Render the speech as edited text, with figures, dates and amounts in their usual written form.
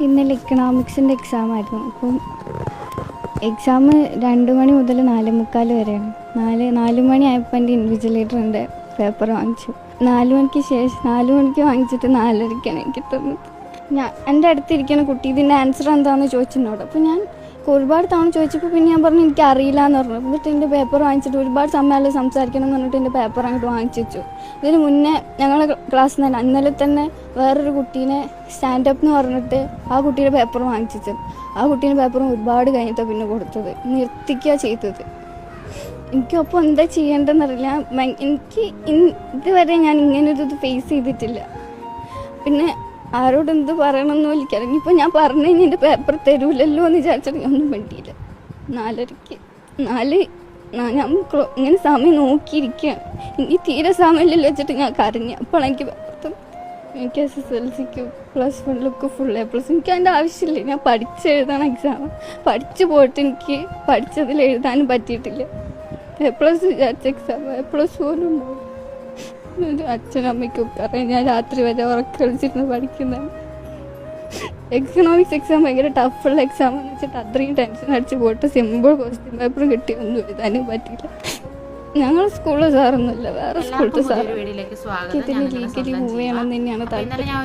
ഇന്നലെ ഇക്കണോമിക്സിൻ്റെ എക്സാം ആയിരുന്നു. അപ്പം എക്സാം 2 മണി മുതൽ 4:45 വരെയാണ്. 4 മണി ആയപ്പോൾ എൻ്റെ ഇൻവിജിലേറ്ററിൻ്റെ പേപ്പർ വാങ്ങിച്ചു. 4 മണിക്ക് ശേഷം 4 മണിക്ക് വാങ്ങിച്ചിട്ട് 4:30ക്കാണ് എനിക്ക് തന്നത്. എൻ്റെ അടുത്തിരിക്കുന്ന കുട്ടി ഇതിൻ്റെ ആൻസർ എന്താണെന്ന് ചോദിച്ചിട്ടുണ്ടോ. അപ്പോൾ ഞാൻ ഒരുപാട് തവണ ചോദിച്ചപ്പോൾ പിന്നെ ഞാൻ പറഞ്ഞു എനിക്ക് അറിയില്ല എന്ന് പറഞ്ഞു. എന്നിട്ട് എൻ്റെ പേപ്പർ വാങ്ങിച്ചിട്ട് ഒരുപാട് സമയമല്ലേ സംസാരിക്കണം എന്ന് പറഞ്ഞിട്ട് എൻ്റെ പേപ്പർ അങ്ങോട്ട് വാങ്ങിച്ചു വെച്ചു. ഇതിന് മുന്നേ ഞങ്ങളുടെ ക്ലാസ്സിൽ നിന്ന് ഇന്നലെ തന്നെ വേറൊരു കുട്ടീനെ സ്റ്റാൻഡപ്പ് എന്ന് പറഞ്ഞിട്ട് ആ കുട്ടിയുടെ പേപ്പർ വാങ്ങിച്ചു വെച്ചു. ആ കുട്ടീൻ്റെ പേപ്പറും ഒരുപാട് കഴിഞ്ഞിട്ടാണ് പിന്നെ കൊടുത്തത്. നിർത്തിക്കുക ചെയ്തത്. എനിക്കപ്പോൾ എന്താ ചെയ്യേണ്ടതെന്നറിയില്ല. എനിക്ക് ഇതുവരെ ഞാൻ ഇങ്ങനൊരിത് ഫേസ് ചെയ്തിട്ടില്ല. പിന്നെ ആരോട് എന്ത് പറയണമെന്നോ എനിക്കറിയാം. ഇനിയിപ്പോൾ ഞാൻ പറഞ്ഞു കഴിഞ്ഞാൽ എൻ്റെ പേപ്പർ തരൂലല്ലോ എന്ന് വിചാരിച്ചിട്ട് ഞാൻ ഒന്നും വേണ്ടിയില്ല. 4:30 ഞാൻ ഇങ്ങനെ സമയം നോക്കിയിരിക്കുകയാണ്. എനിക്ക് തീരെ സമയമില്ലല്ലോ വെച്ചിട്ട് ഞാൻ കരഞ്ഞു. അപ്പോൾ എനിക്ക് എനിക്ക് SSLCക്ക് +1 ഫുൾ A+. എനിക്ക് അതിൻ്റെ ആവശ്യമില്ല. ഞാൻ പഠിച്ചെഴുതണം എക്സാം. പഠിച്ചു പോയിട്ട് എനിക്ക് പഠിച്ചതിൽ എഴുതാനും പറ്റിയിട്ടില്ല. A+ വിചാരിച്ച എക്സാം A+ പോലും ഉണ്ടാവും. അച്ഛനും അമ്മയ്ക്കൊക്കെ അറിയാം ഞാൻ രാത്രി വരെ ഉറക്കളിച്ചിരുന്ന് പഠിക്കുന്നതാണ്. എക്കണോമിക്സ് എക്സാം ഭയങ്കര ടഫുള്ള എക്സാം എന്ന് വെച്ചിട്ട് അത്രയും ടെൻഷൻ അടിച്ച് പോയിട്ട് സിമ്പിൾ ക്വസ്റ്റ്യൻ പേപ്പർ കിട്ടിയൊന്നും എഴുതാനും പറ്റിയില്ല. ഞങ്ങൾ സ്കൂളിൽ സാറൊന്നുമില്ല, വേറെ സ്കൂളിൽ സാർ ഇതിന് ലീഗലി മൂവ് ചെയ്യണം തന്നെയാണ് താല്പര്യം.